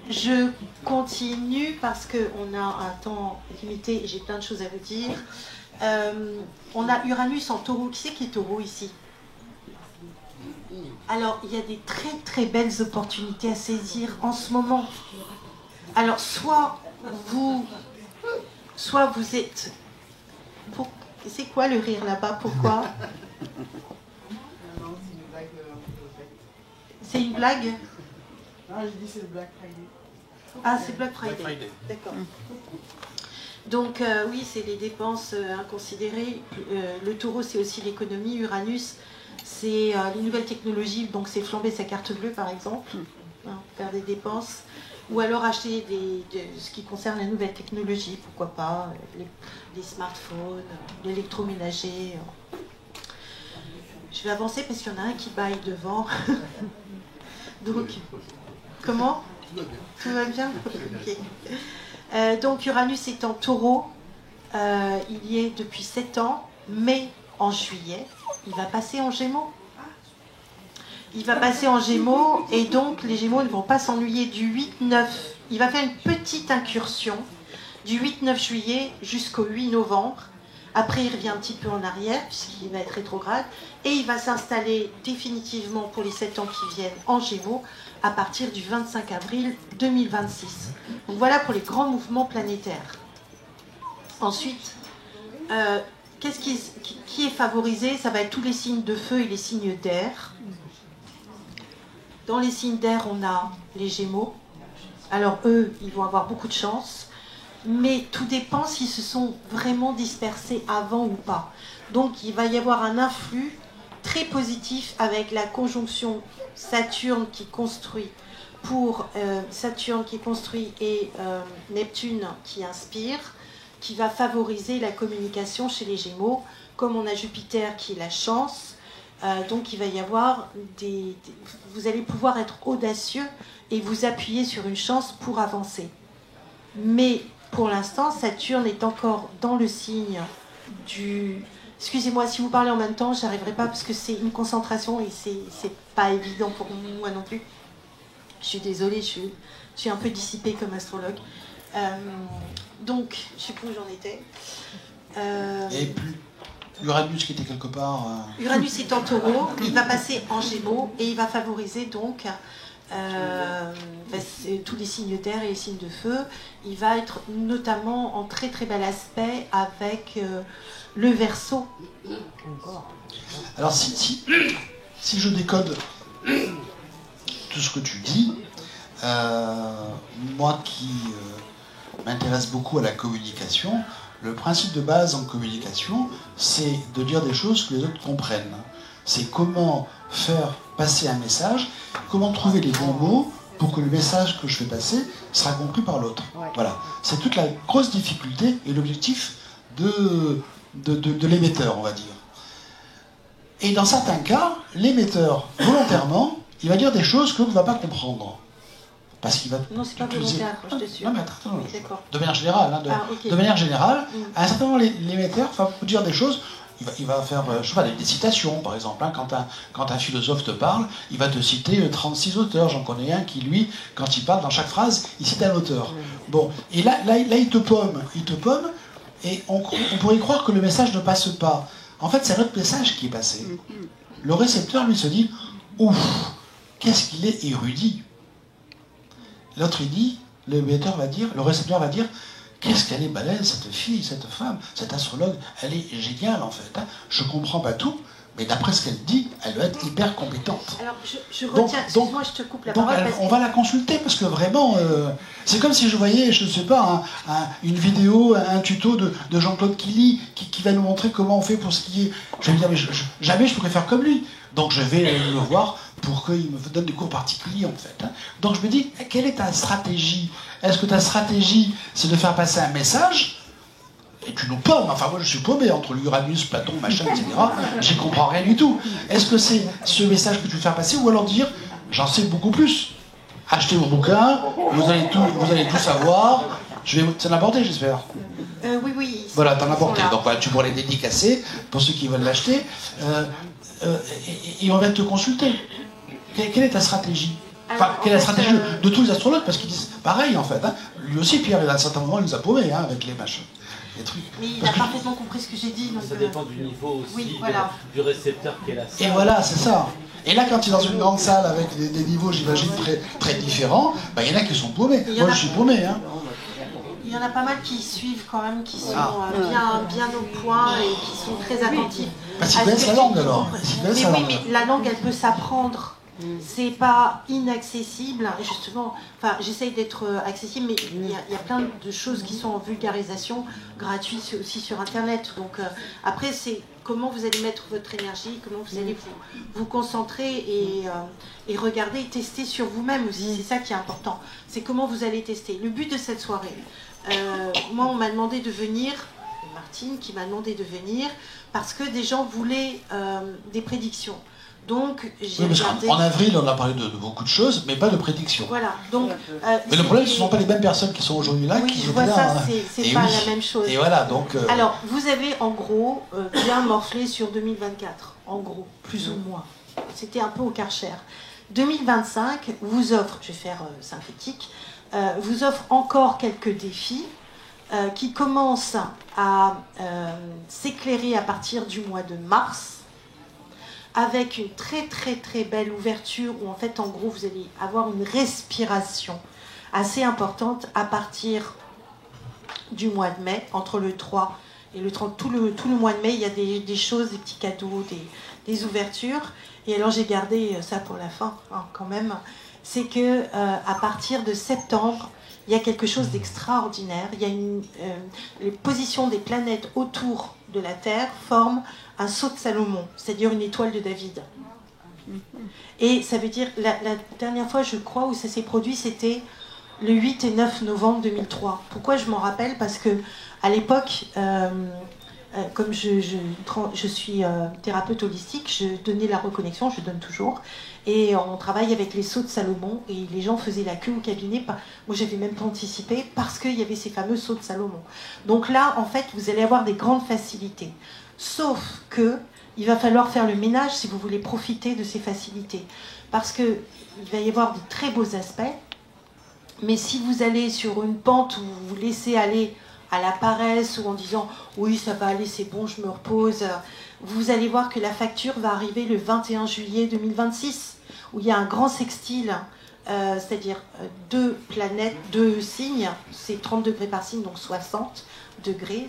Je continue parce qu'on a un temps limité et j'ai plein de choses à vous dire. On a Uranus en Taureau. Qui c'est qui est Taureau ici? Alors, il y a des très très belles opportunités à saisir en ce moment. Alors, soit vous êtes... C'est quoi le rire là-bas? Pourquoi? C'est une blague? Ah, j'ai dit c'est le Black Friday. Ah, c'est Black Friday. D'accord. Donc, oui, c'est les dépenses inconsidérées. Le Taureau, c'est aussi l'économie. Uranus, c'est les nouvelles technologies. Donc, c'est flamber sa carte bleue, par exemple. Faire des dépenses. Ou alors acheter ce qui concerne la nouvelle technologie, pourquoi pas, les smartphones, l'électroménager. Je vais avancer parce qu'il y en a un qui baille devant. Donc, comment? Tout va bien. Okay. Donc Uranus est en Taureau, il y est depuis 7 ans, mais en juillet, il va passer en Gémeaux. Il va passer en Gémeaux et donc les Gémeaux ne vont pas s'ennuyer du 8-9. Il va faire une petite incursion du 8-9 juillet jusqu'au 8 novembre. Après, il revient un petit peu en arrière puisqu'il va être rétrograde et il va s'installer définitivement pour les 7 ans qui viennent en Gémeaux à partir du 25 avril 2026. Donc voilà pour les grands mouvements planétaires. Ensuite, qu'est-ce qui est favorisé? Ça va être tous les signes de feu et les signes d'air. Dans les signes d'air, on a les Gémeaux. Alors eux, ils vont avoir beaucoup de chance. Mais tout dépend s'ils se sont vraiment dispersés avant ou pas. Donc il va y avoir un influx très positif avec la conjonction Saturne qui construit et Neptune qui inspire, qui va favoriser la communication chez les Gémeaux. Comme on a Jupiter qui est la chance, donc il va y avoir vous allez pouvoir être audacieux et vous appuyer sur une chance pour avancer. Mais pour l'instant, Saturne est encore dans le signe du... Excusez-moi, si vous parlez en même temps, je n'arriverai pas parce que c'est une concentration et c'est pas évident pour moi non plus. Je suis désolée, je suis un peu dissipée comme astrologue. Donc, je ne sais plus où j'en étais. Et plus Uranus qui était quelque part... Uranus est en Taureau, il va passer en Gémeaux et il va favoriser donc... tous les signes d'air et les signes de feu. Il va être notamment en très très bel aspect avec le Verseau. Alors si je décode tout ce que tu dis, moi qui m'intéresse beaucoup à la communication, Le principe de base en communication, c'est de dire des choses que les autres comprennent. C'est comment faire passer un message, comment trouver les bons mots pour que le message que je fais passer sera compris par l'autre. Voilà. C'est toute la grosse difficulté et l'objectif de l'émetteur, on va dire. Et dans certains cas, l'émetteur, volontairement, il va dire des choses que l'on ne va pas comprendre. Parce qu'il va Non, c'est pas utiliser... volontaire, je te suis. Non, mais attends, Oui, d'accord. de manière générale, hein, Ok. de manière générale, à un certain moment, l'émetteur va vous dire des choses. Il va faire, je sais pas, des citations, par exemple. Hein, quand un philosophe te parle, il va te citer 36 auteurs. J'en connais un qui, lui, quand il parle, dans chaque phrase, il cite un auteur. Bon, et là il te pomme, et on pourrait croire que le message ne passe pas. En fait, c'est notre message qui est passé. Le récepteur, lui, se dit, ouf, qu'est-ce qu'il est érudit. L'autre, il dit, le récepteur va dire, qu'est-ce qu'elle est balèze, cette fille, cette femme, cette astrologue, elle est géniale en fait. Hein. Je comprends pas tout, mais d'après ce qu'elle dit, elle doit être hyper compétente. Alors, je retiens, excuse-moi, je te coupe la donc parole. on va la consulter parce que vraiment, c'est comme si je voyais, je ne sais pas, une vidéo, un tuto de Jean-Claude Killy qui va nous montrer comment on fait pour skier. Je vais me dire, mais jamais je pourrais faire comme lui. Donc je vais le voir pour qu'il me donne des cours particuliers en fait. Hein. Donc je me dis, quelle est ta stratégie? Est-ce que ta stratégie, c'est de faire passer un message? Et tu nous pommes, enfin moi je suis paumé entre l'Uranus, Platon, machin, etc. J'y comprends rien du tout. Est-ce que c'est ce message que tu veux faire passer ou alors dire, j'en sais beaucoup plus? Achetez mon bouquin, vous allez tout savoir. T'en as porté, j'espère. Oui. Voilà, t'en as porté. Donc voilà, tu pourras les dédicacer pour ceux qui veulent l'acheter. Et on va te consulter. Quelle est ta stratégie? Enfin, quelle est la stratégie de tous les astrologues? Parce qu'ils disent pareil en fait. Hein. Lui aussi, Pierre, à un certain moment, il nous a paumés hein, avec les machins. Les trucs. Mais il a parfaitement compris ce que j'ai dit. Donc ça dépend du niveau aussi oui, voilà. du récepteur qu'elle a. Et voilà, c'est ça. Et là, quand tu es dans une grande salle avec des niveaux, j'imagine, très, très différents, bah, il y en a qui sont paumés. Moi, je suis paumé. Hein. Il y en a pas mal qui suivent quand même, qui sont bien au point et qui sont très attentifs. Parce qu'ils connaissent la langue alors. Mais la langue, elle peut s'apprendre. C'est pas inaccessible, justement. Enfin, j'essaye d'être accessible, mais il y a plein de choses qui sont en vulgarisation gratuite aussi sur Internet. Donc après, c'est comment vous allez mettre votre énergie, comment vous allez vous concentrer et regarder et tester sur vous-même aussi. C'est ça qui est important. C'est comment vous allez tester. Le but de cette soirée, moi, on m'a demandé de venir. Martine qui m'a demandé de venir parce que des gens voulaient des prédictions. Donc, j'ai regardé... En avril, on a parlé de beaucoup de choses, mais pas de prédictions. Voilà. Donc, mais le problème, ce ne sont pas les mêmes personnes qui sont aujourd'hui là. Oui, qui je vois là, ça, hein. c'est pas la même chose. Et voilà, donc... Alors, vous avez en gros bien morflé sur 2024, en gros, plus ou moins. C'était un peu au Karcher. 2025 vous offre, je vais faire synthétique, vous offre encore quelques défis qui commencent à s'éclairer à partir du mois de mars, avec une très très très belle ouverture où en fait en gros vous allez avoir une respiration assez importante à partir du mois de mai, entre le 3 et le 30, tout le mois de mai il y a des choses, des petits cadeaux, des ouvertures. Et alors j'ai gardé ça pour la fin hein, quand même, c'est que à partir de septembre il y a quelque chose d'extraordinaire. Il y a les positions des planètes autour de la Terre forment un sceau de Salomon, c'est-à-dire une étoile de David. Et ça veut dire, la dernière fois, je crois, où ça s'est produit, c'était le 8 et 9 novembre 2003. Pourquoi je m'en rappelle? Parce que à l'époque, comme je suis thérapeute holistique, je donnais la reconnexion, je donne toujours, et on travaille avec les sceaux de Salomon, et les gens faisaient la queue au cabinet. Moi, j'avais même pas anticipé, parce qu'il y avait ces fameux sceaux de Salomon. Donc là, en fait, vous allez avoir des grandes facilités. Sauf que il va falloir faire le ménage si vous voulez profiter de ces facilités. Parce qu'il va y avoir de très beaux aspects, mais si vous allez sur une pente où vous vous laissez aller à la paresse ou en disant « oui, ça va aller, c'est bon, je me repose », vous allez voir que la facture va arriver le 21 juillet 2026, où il y a un grand sextile, c'est-à-dire 2 planètes, 2 signes, c'est 30 degrés par signe, donc 60 degrés,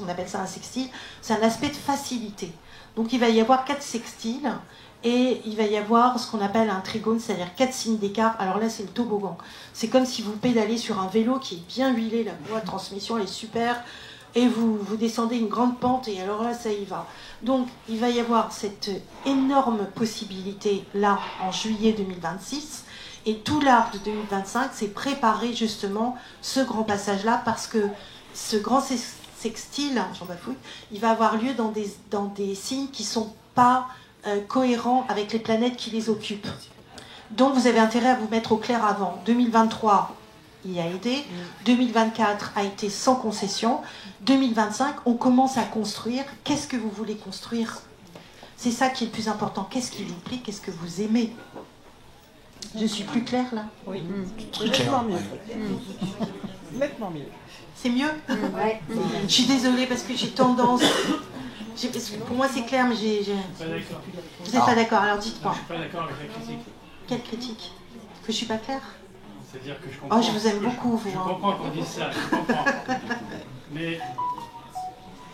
on appelle ça un sextile, c'est un aspect de facilité. Donc il va y avoir 4 sextiles, et il va y avoir ce qu'on appelle un trigone, c'est-à-dire 4 signes d'écart. Alors là, c'est le toboggan. C'est comme si vous pédalez sur un vélo qui est bien huilé, la voie de transmission elle est super, et vous descendez une grande pente, et alors là, ça y va. Donc, il va y avoir cette énorme possibilité, là, en juillet 2026, et tout l'art de 2025, c'est préparer justement ce grand passage-là, parce que ce grand sextile, j'en bafouille, il va avoir lieu dans des signes qui ne sont pas cohérents avec les planètes qui les occupent. Donc, vous avez intérêt à vous mettre au clair avant. 2023, il a aidé. 2024 a été sans concession. 2025, on commence à construire. Qu'est-ce que vous voulez construire? C'est ça qui est le plus important. Qu'est-ce qui vous plaît? Qu'est-ce que vous aimez? Je suis plus claire là? Oui. Très clair. Nettement mieux. Ouais. Nettement mieux. C'est mieux? Je suis désolée parce que j'ai tendance... Pour moi c'est clair, mais Pas d'accord. Vous n'êtes pas d'accord, alors dites-moi. Je suis pas d'accord avec la critique. Quelle critique? Que je suis pas claire? C'est-à-dire que je comprends. Oh, je vous aime beaucoup, vous. Je comprends qu'on dise ça, je comprends. Mais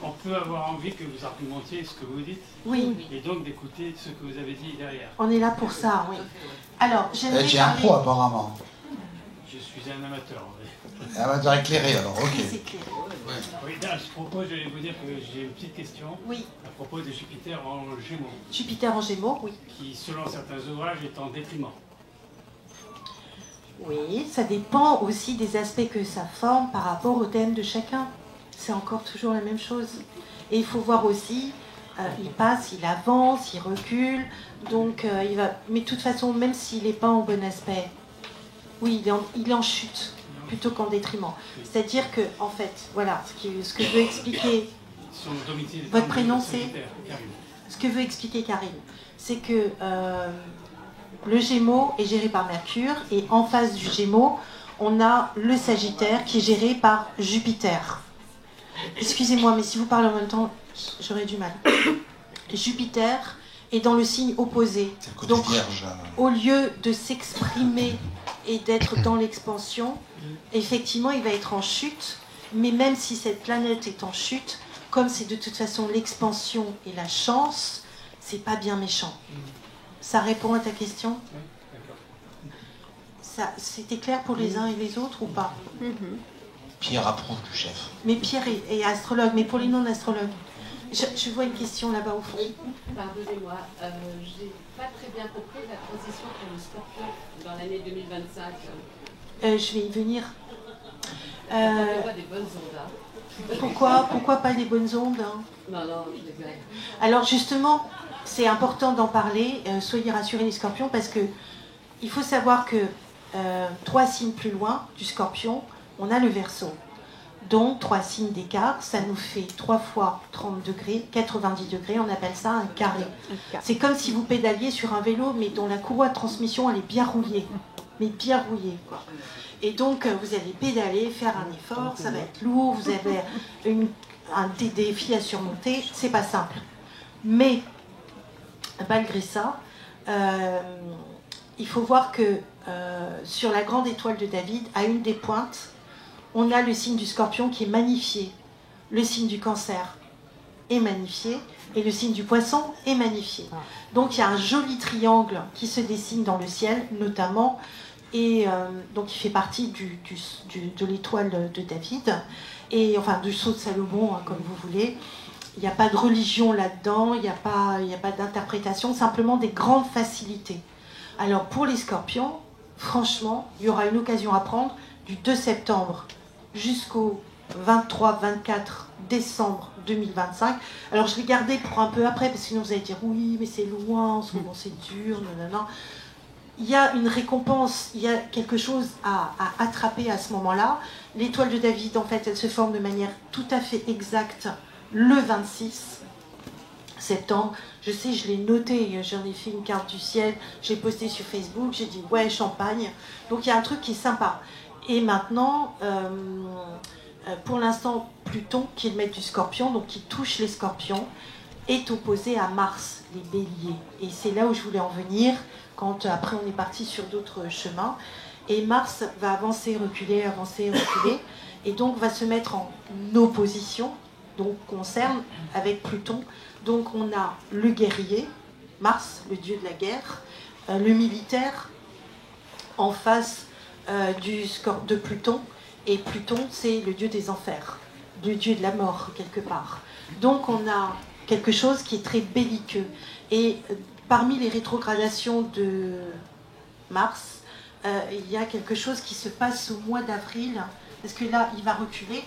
on peut avoir envie que vous argumentiez ce que vous dites. Oui. Et donc d'écouter ce que vous avez dit derrière. On est là pour ça, oui. Alors, j'aimerais Tu es un parler... pro apparemment. Je suis un amateur. Amateur éclairé alors, ok. C'est clair. Oui, là, je propose, je vais vous dire que j'ai une petite question Oui. à propos de Jupiter en Gémeaux, Jupiter en Gémeaux, oui. qui, selon certains ouvrages, est en détriment. Oui, ça dépend aussi des aspects que ça forme par rapport au thème de chacun. C'est encore toujours la même chose. Et il faut voir aussi, il passe, il avance, il recule, donc il va... Mais de toute façon, même s'il n'est pas en bon aspect, oui, il est en chute, plutôt qu'en détriment. C'est-à-dire que, en fait, voilà, ce que veut expliquer... Son domicile est Votre en prénom, Sagittaire, Karine. Ce que veut expliquer Karine, c'est que le Gémeaux est géré par Mercure, et en face du Gémeaux, on a le Sagittaire qui est géré par Jupiter. Excusez-moi, mais si vous parlez en même temps, j'aurais du mal. Jupiter est dans le signe opposé. C'est le côté Donc, vierge. au lieu de s'exprimer et d'être dans l'expansion, effectivement, il va être en chute. Mais même si cette planète est en chute, comme c'est de toute façon l'expansion et la chance, c'est pas bien méchant. Ça répond à ta question? Oui, d'accord. C'était clair pour les uns et les autres ou pas? Pierre approuve du chef. Mais Pierre est astrologue, mais pour les non-astrologues, je vois une question là-bas au fond. Oui, pardonnez-moi, j'ai pas très bien compris la transition pour le Scorpion dans l'année 2025. Je vais y venir. On voit des bonnes ondes. Hein. Pourquoi pas les bonnes ondes, hein? Non, je rigole. Alors justement, c'est important d'en parler. Soyez rassurés les Scorpions, parce que il faut savoir que 3 signes plus loin du Scorpion, on a le Verseau. Donc 3 signes d'écart, ça nous fait 3 fois 30 degrés, 90 degrés, on appelle ça un carré. C'est comme si vous pédaliez sur un vélo, mais dont la courroie de transmission, elle est bien rouillée. Mais bien rouillée, quoi. Et donc, vous allez pédaler, faire un effort, ça va être lourd, vous avez des défis à surmonter, c'est pas simple. Mais, malgré ça, il faut voir que sur la grande étoile de David, à une des pointes, on a le signe du Scorpion qui est magnifié. Le signe du Cancer est magnifié et le signe du Poisson est magnifié. Donc il y a un joli triangle qui se dessine dans le ciel, notamment, et donc il fait partie de l'étoile de David, et enfin du sceau de Salomon, hein, comme vous voulez. Il n'y a pas de religion là-dedans, il n'y a pas d'interprétation, simplement des grandes facilités. Alors pour les Scorpions, franchement, il y aura une occasion à prendre du 2 septembre jusqu'au 23-24 décembre 2025. Alors je l'ai gardé pour un peu après, parce que sinon vous allez dire oui, mais c'est loin, en ce moment c'est dur, nanana. Il y a une récompense, il y a quelque chose à attraper à ce moment-là. L'étoile de David, en fait, elle se forme de manière tout à fait exacte le 26 septembre. Je sais, je l'ai noté, j'en ai fait une carte du ciel, j'ai posté sur Facebook, j'ai dit ouais, champagne. Donc il y a un truc qui est sympa. Et maintenant, pour l'instant, Pluton, qui est le maître du Scorpion, donc qui touche les Scorpions, est opposé à Mars, les Béliers. Et c'est là où je voulais en venir, quand après on est parti sur d'autres chemins. Et Mars va avancer, reculer, et donc va se mettre en opposition, donc concerne avec Pluton. Donc on a le guerrier, Mars, le dieu de la guerre, le militaire, en face de Pluton, et Pluton c'est le dieu des enfers. le dieu de la mort, quelque part. Donc on a quelque chose qui est très belliqueux. Et parmi les rétrogradations de Mars, il y a quelque chose qui se passe au mois d'avril, parce que là, il va reculer,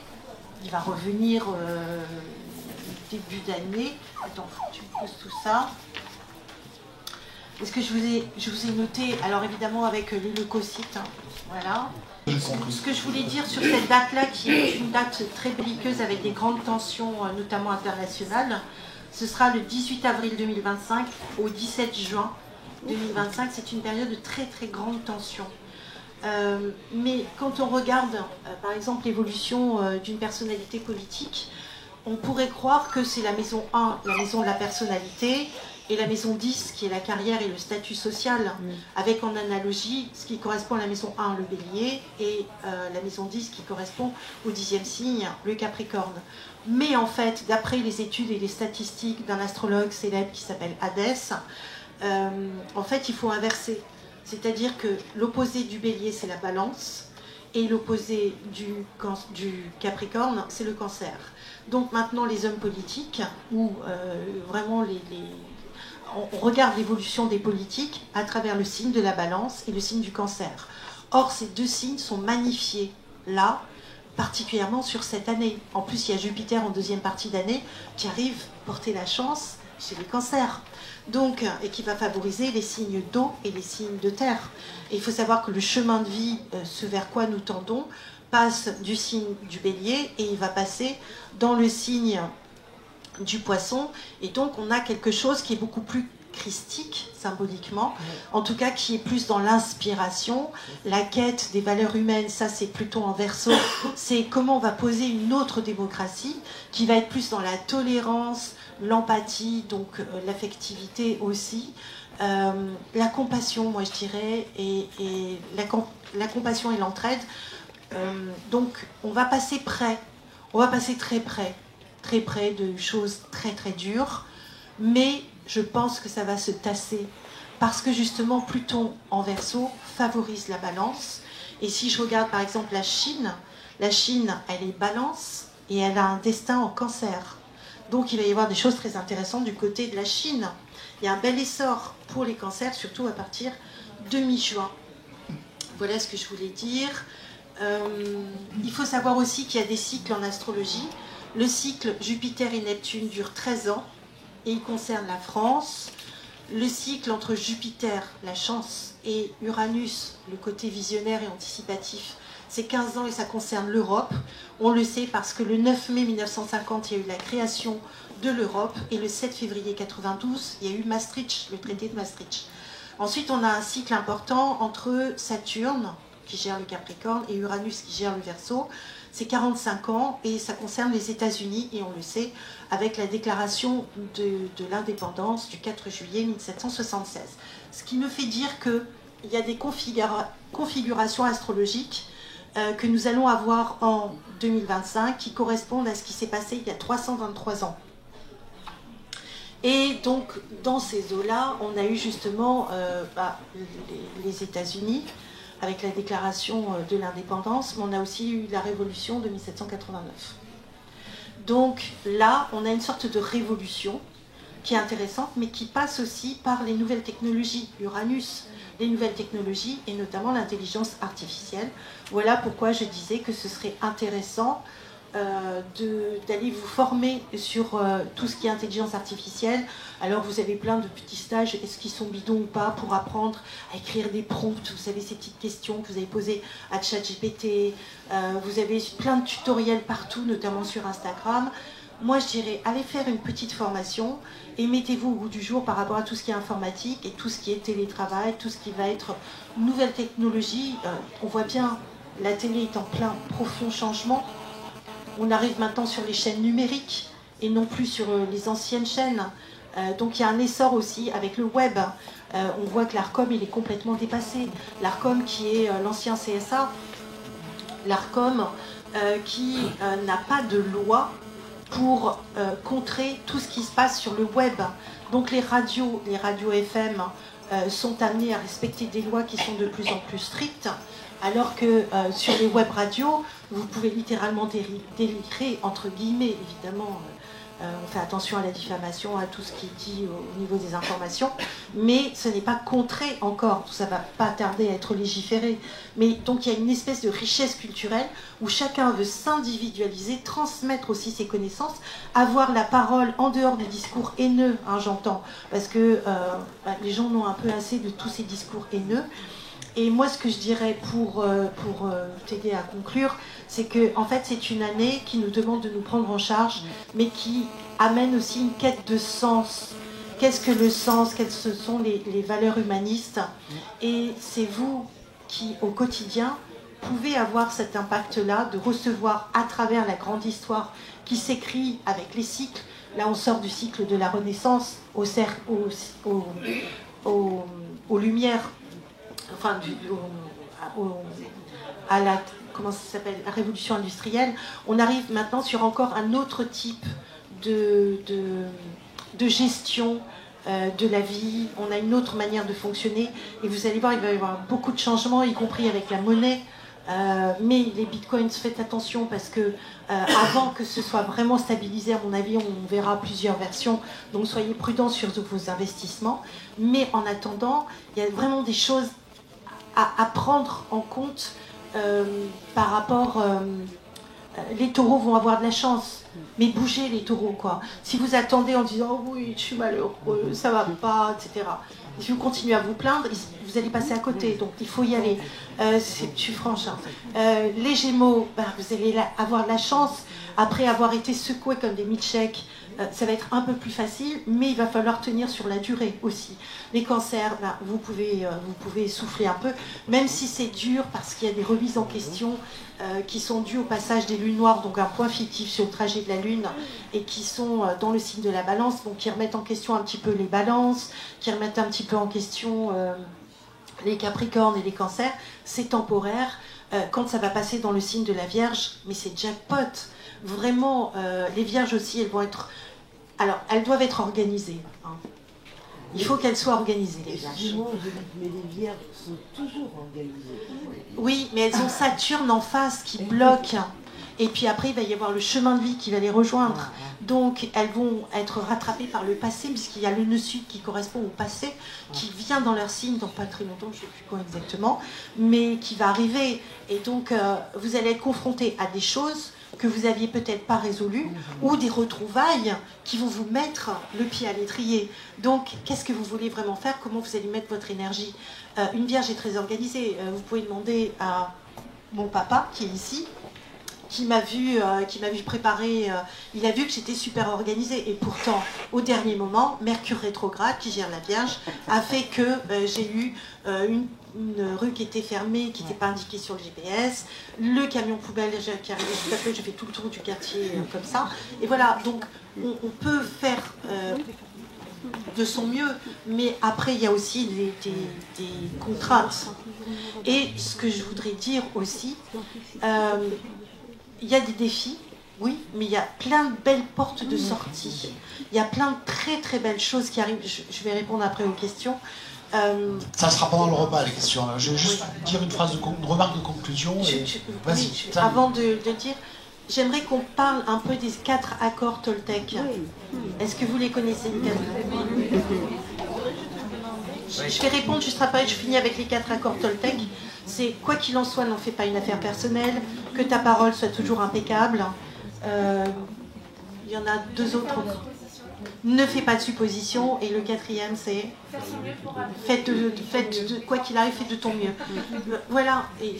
il va revenir début d'année. Attends, faut que tu me poses tout ça. Est-ce que je vous ai noté, alors évidemment avec les leucocytes, voilà. Ce que je voulais dire sur cette date-là, qui est une date très belliqueuse avec des grandes tensions, notamment internationales, ce sera le 18 avril 2025 au 17 juin 2025. C'est une période de très très grande tension. Mais quand on regarde, par exemple, l'évolution d'une personnalité politique, on pourrait croire que c'est la maison 1, la maison de la personnalité, et la maison 10, qui est la carrière et le statut social, avec en analogie ce qui correspond à la maison 1, le bélier, et la maison 10 qui correspond au 10e signe, le capricorne. Mais en fait, d'après les études et les statistiques d'un astrologue célèbre qui s'appelle Hadès, en fait, il faut inverser. C'est-à-dire que l'opposé du bélier, c'est la balance, et l'opposé du capricorne, c'est le cancer. Donc maintenant, les hommes politiques, ou vraiment on regarde l'évolution des politiques à travers le signe de la balance et le signe du cancer. Or, ces deux signes sont magnifiés là, particulièrement sur cette année. En plus, il y a Jupiter en deuxième partie d'année qui arrive porter la chance chez les cancers. Donc, et qui va favoriser les signes d'eau et les signes de terre. Et il faut savoir que le chemin de vie, ce vers quoi nous tendons, passe du signe du bélier et il va passer dans le signe du poisson. Et donc, on a quelque chose qui est beaucoup plus christique, symboliquement, en tout cas qui est plus dans l'inspiration, la quête des valeurs humaines, ça c'est plutôt en Verseau, c'est comment on va poser une autre démocratie qui va être plus dans la tolérance, l'empathie, donc l'affectivité aussi, la compassion, moi je dirais, et la compassion et l'entraide. Donc on va passer près, on va passer très près de choses très très dures, mais je pense que ça va se tasser parce que justement Pluton en Verseau favorise la balance. Et si je regarde par exemple la Chine, elle est balance et elle a un destin en Cancer. Donc il va y avoir des choses très intéressantes du côté de la Chine. Il y a un bel essor pour les cancers, surtout à partir de mi-juin. Voilà ce que je voulais dire. Il faut savoir aussi qu'il y a des cycles en astrologie. Le cycle Jupiter et Neptune dure 13 ans et il concerne la France. Le cycle entre Jupiter, la chance, et Uranus, le côté visionnaire et anticipatif, c'est 15 ans et ça concerne l'Europe. On le sait parce que le 9 mai 1950, il y a eu la création de l'Europe et le 7 février 92, il y a eu Maastricht, le traité de Maastricht. Ensuite, on a un cycle important entre Saturne, qui gère le Capricorne, et Uranus, qui gère le Verseau. C'est 45 ans et ça concerne les États-Unis, et on le sait, avec la déclaration de l'indépendance du 4 juillet 1776. Ce qui me fait dire qu'il y a des configurations astrologiques que nous allons avoir en 2025 qui correspondent à ce qui s'est passé il y a 323 ans. Et donc, dans ces eaux-là, on a eu justement les États-Unis, avec la déclaration de l'indépendance, mais on a aussi eu la révolution de 1789. Donc là, on a une sorte de révolution qui est intéressante, mais qui passe aussi par les nouvelles technologies, Uranus, les nouvelles technologies, et notamment l'intelligence artificielle. Voilà pourquoi je disais que ce serait intéressant d'aller vous former sur tout ce qui est intelligence artificielle. Alors vous avez plein de petits stages, est-ce qu'ils sont bidons ou pas, pour apprendre à écrire des prompts, vous savez, ces petites questions que vous avez posées à ChatGPT, vous avez plein de tutoriels partout, notamment sur Instagram. Moi je dirais, allez faire une petite formation et mettez-vous au goût du jour par rapport à tout ce qui est informatique et tout ce qui est télétravail, tout ce qui va être nouvelle technologie. On voit bien, la télé est en plein profond changement. On arrive maintenant sur les chaînes numériques et non plus sur les anciennes chaînes. Donc il y a un essor aussi avec le web. On voit que l'ARCOM il est complètement dépassé. L'ARCOM qui est l'ancien CSA, l'ARCOM qui n'a pas de loi pour contrer tout ce qui se passe sur le web. Donc les radios FM sont amenées à respecter des lois qui sont de plus en plus strictes. Alors que sur les web radios, vous pouvez littéralement délivrer, entre guillemets, évidemment, on fait attention à la diffamation, à tout ce qui est dit au niveau des informations, mais ce n'est pas contré encore, ça ne va pas tarder à être légiféré. Mais donc il y a une espèce de richesse culturelle où chacun veut s'individualiser, transmettre aussi ses connaissances, avoir la parole en dehors des discours haineux, hein, j'entends, parce que les gens ont un peu assez de tous ces discours haineux. Et moi, ce que je dirais pour t'aider à conclure, c'est que en fait, c'est une année qui nous demande de nous prendre en charge, mais qui amène aussi une quête de sens. Qu'est-ce que le sens? Quelles sont les valeurs humanistes? Et c'est vous qui, au quotidien, pouvez avoir cet impact-là, de recevoir à travers la grande histoire qui s'écrit avec les cycles. Là, on sort du cycle de la Renaissance aux Lumières. Enfin, à la, comment ça s'appelle, la révolution industrielle, on arrive maintenant sur encore un autre type de gestion de la vie. On a une autre manière de fonctionner et vous allez voir, il va y avoir beaucoup de changements, y compris avec la monnaie. Mais les bitcoins, faites attention parce que avant que ce soit vraiment stabilisé, à mon avis, on verra plusieurs versions. Donc soyez prudents sur vos investissements. Mais en attendant, il y a vraiment des choses à prendre en compte par rapport... les taureaux vont avoir de la chance, mais bougez les taureaux, quoi. Si vous attendez en disant oh oui, je suis malheureux, ça va pas, etc. Si vous continuez à vous plaindre, vous allez passer à côté. Donc il faut y aller. Je suis franche. Hein. Les Gémeaux, vous allez avoir de la chance après avoir été secoués comme des milkshakes. Ça va être un peu plus facile, mais il va falloir tenir sur la durée aussi. Les cancers, vous pouvez souffler un peu, même si c'est dur parce qu'il y a des remises en question qui sont dues au passage des lunes noires, donc un point fictif sur le trajet de la Lune, et qui sont dans le signe de la Balance, donc qui remettent en question un petit peu les balances, qui remettent un petit peu en question les Capricornes et les Cancers. C'est temporaire. Quand ça va passer dans le signe de la Vierge, mais c'est jackpot. Vraiment, les Vierges aussi, elles vont être... Alors, elles doivent être organisées. Hein. Il faut qu'elles soient organisées, les Vierges. Mais les Vierges sont toujours organisées. Oui, mais elles ont Saturne en face qui bloque. Et puis après, il va y avoir le chemin de vie qui va les rejoindre. Donc, elles vont être rattrapées par le passé, puisqu'il y a le nœud sud qui correspond au passé, qui vient dans leur signe, dans pas très longtemps, je ne sais plus quand exactement, mais qui va arriver. Et donc, vous allez être confrontés à des choses que vous n'aviez peut-être pas résolues, ou des retrouvailles qui vont vous mettre le pied à l'étrier. Donc, qu'est-ce que vous voulez vraiment faire? Comment vous allez mettre votre énergie? Une Vierge est très organisée. Vous pouvez demander à mon papa, qui est ici, qui m'a vu préparer, il a vu que j'étais super organisée. Et pourtant, au dernier moment, Mercure rétrograde, qui gère la Vierge, a fait que j'ai eu une rue qui était fermée, qui n'était pas indiquée sur le GPS, le camion poubelle qui arrivait tout à fait, je fais tout le tour du quartier comme ça. Et voilà, donc on peut faire de son mieux, mais après il y a aussi des contraintes. Et ce que je voudrais dire aussi, il y a des défis, oui, mais il y a plein de belles portes de sortie. Il y a plein de très très belles choses qui arrivent. Je vais répondre après aux questions. Ça sera pendant le repas, les questions. Je vais juste dire une remarque de conclusion. Vas-y. Avant de dire, j'aimerais qu'on parle un peu des 4 accords Toltec. Est-ce que vous les connaissez, les 4 Je vais répondre juste après, je finis avec les 4 accords Toltec. C'est quoi qu'il en soit, n'en fais pas une affaire personnelle, que ta parole soit toujours impeccable. Il y en a 2 autres. Ne fais pas de suppositions. Et le 4e, c'est quoi qu'il arrive, fais de ton mieux. Voilà. Et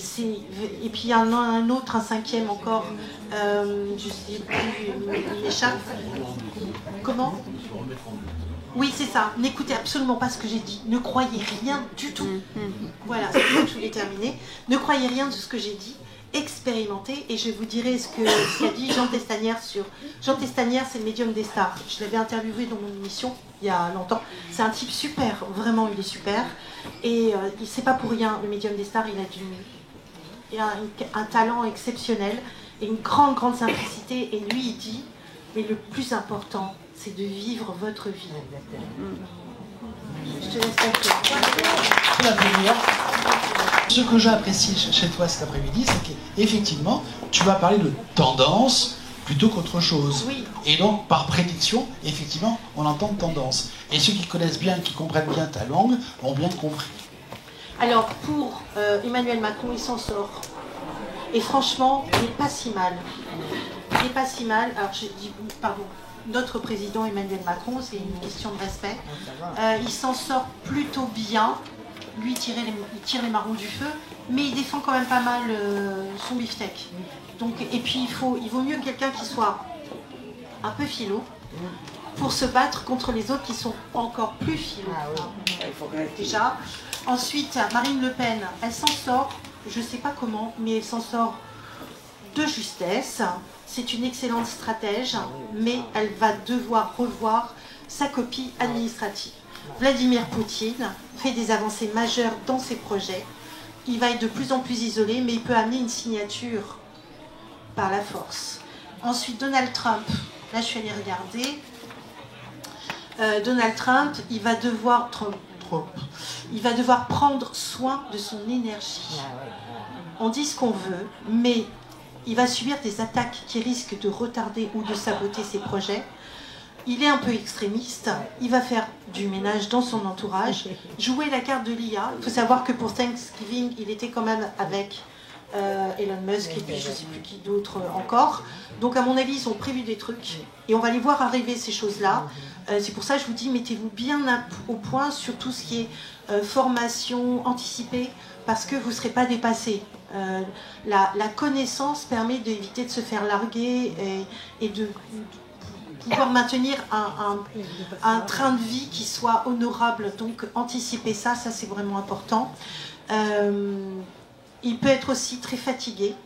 puis il y en a un autre, un 5e encore. Je sais plus, il m'échappe. Comment ? Oui, c'est ça. N'écoutez absolument pas ce que j'ai dit. Ne croyez rien du tout. Voilà, c'est ça que je voulais terminer. Ne croyez rien de ce que j'ai dit. Expérimentez. Et je vous dirai ce qu'a dit Jean Testanière sur... Jean Testanière, c'est le médium des stars. Je l'avais interviewé dans mon émission il y a longtemps. C'est un type super. Vraiment, il est super. Et c'est pas pour rien. Le médium des stars, il a un talent exceptionnel et une grande, grande simplicité. Et lui, il dit, mais le plus important, c'est de vivre votre vie. Je te laisse conclure. ce que j'apprécie chez toi cet après-midi, c'est qu'effectivement, tu vas parler de tendance plutôt qu'autre chose. Oui. Et donc, par prédiction, effectivement, on entend tendance. Et ceux qui connaissent bien, qui comprennent bien ta langue, ont bien compris. Alors, pour Emmanuel Macron, il s'en sort. Et franchement, il n'est pas si mal. Il n'est pas si mal. Alors, je dis, pardon, notre président Emmanuel Macron, c'est une question de respect. Il s'en sort plutôt bien. Lui, il tire les marrons du feu, mais il défend quand même pas mal son beefsteak. Donc, et puis, il vaut mieux quelqu'un qui soit un peu philo pour se battre contre les autres qui sont encore plus philo. Déjà. Ensuite, Marine Le Pen, elle s'en sort, je ne sais pas comment, mais elle s'en sort de justesse. C'est une excellente stratège, mais elle va devoir revoir sa copie administrative. Vladimir Poutine fait des avancées majeures dans ses projets. Il va être de plus en plus isolé, mais il peut amener une signature par la force. Ensuite, Donald Trump, là je suis allée regarder. Donald Trump, il va devoir prendre soin de son énergie. On dit ce qu'on veut, mais il va subir des attaques qui risquent de retarder ou de saboter ses projets. Il est un peu extrémiste, il va faire du ménage dans son entourage, jouer la carte de l'IA. Il faut savoir que pour Thanksgiving, il était quand même avec Elon Musk et puis je ne sais plus qui d'autre encore. Donc à mon avis, ils ont prévu des trucs et on va les voir arriver ces choses-là. C'est pour ça que je vous dis, mettez-vous bien au point sur tout ce qui est formation anticipée parce que vous ne serez pas dépassé. La connaissance permet d'éviter de se faire larguer et de pouvoir maintenir un train de vie qui soit honorable. Donc anticiper ça c'est vraiment important. Il peut être aussi très fatigué.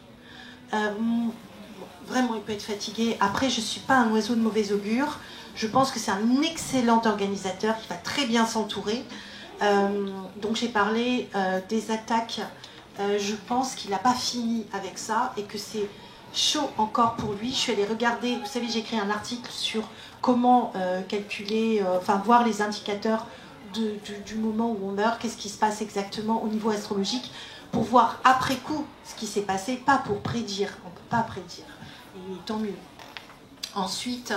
Vraiment, il peut être fatigué. Après, je ne suis pas un oiseau de mauvais augure. Je pense que c'est un excellent organisateur qui va très bien s'entourer. Donc j'ai parlé des attaques. Je pense qu'il n'a pas fini avec ça et que c'est chaud encore pour lui. Je suis allée regarder, vous savez, j'ai écrit un article sur comment calculer, voir les indicateurs du moment où on meurt, qu'est-ce qui se passe exactement au niveau astrologique, pour voir après coup ce qui s'est passé, pas pour prédire. On ne peut pas prédire. Et tant mieux. Ensuite,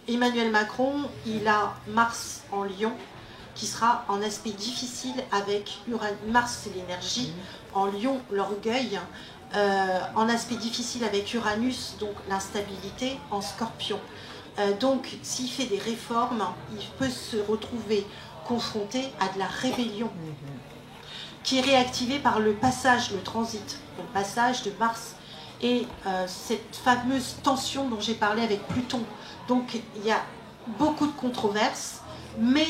Emmanuel Macron, il a Mars en Lion, qui sera en aspect difficile avec Uranus. Mars, c'est l'énergie. En Lion, l'orgueil. En aspect difficile avec Uranus, donc l'instabilité, en Scorpion. Donc, s'il fait des réformes, il peut se retrouver confronté à de la rébellion, qui est réactivée par le passage, le transit, le passage de Mars et cette fameuse tension dont j'ai parlé avec Pluton. Donc, il y a beaucoup de controverses, mais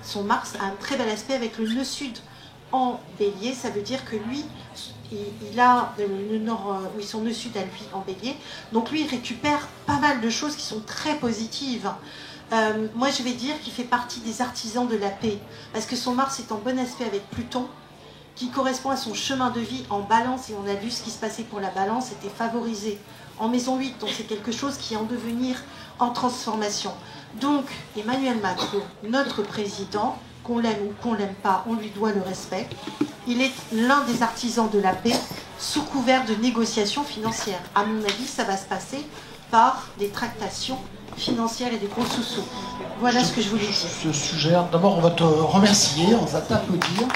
son Mars a un très bel aspect avec le nœud sud en Bélier. Ça veut dire que lui, il a le nord, son nœud sud à lui en Bélier. Donc lui, il récupère pas mal de choses qui sont très positives. Moi, je vais dire qu'il fait partie des artisans de la paix, parce que son Mars est en bon aspect avec Pluton, qui correspond à son chemin de vie en Balance, et on a vu ce qui se passait pour la Balance, était favorisé en maison 8, donc c'est quelque chose qui est en devenir, en transformation. Donc, Emmanuel Macron, notre président, qu'on l'aime ou qu'on l'aime pas, on lui doit le respect. Il est l'un des artisans de la paix sous couvert de négociations financières. À mon avis, ça va se passer par des tractations financières et des gros sous-sous. Voilà ce que je voulais dire. Je suggère, d'abord on va te remercier, on va t'applaudir.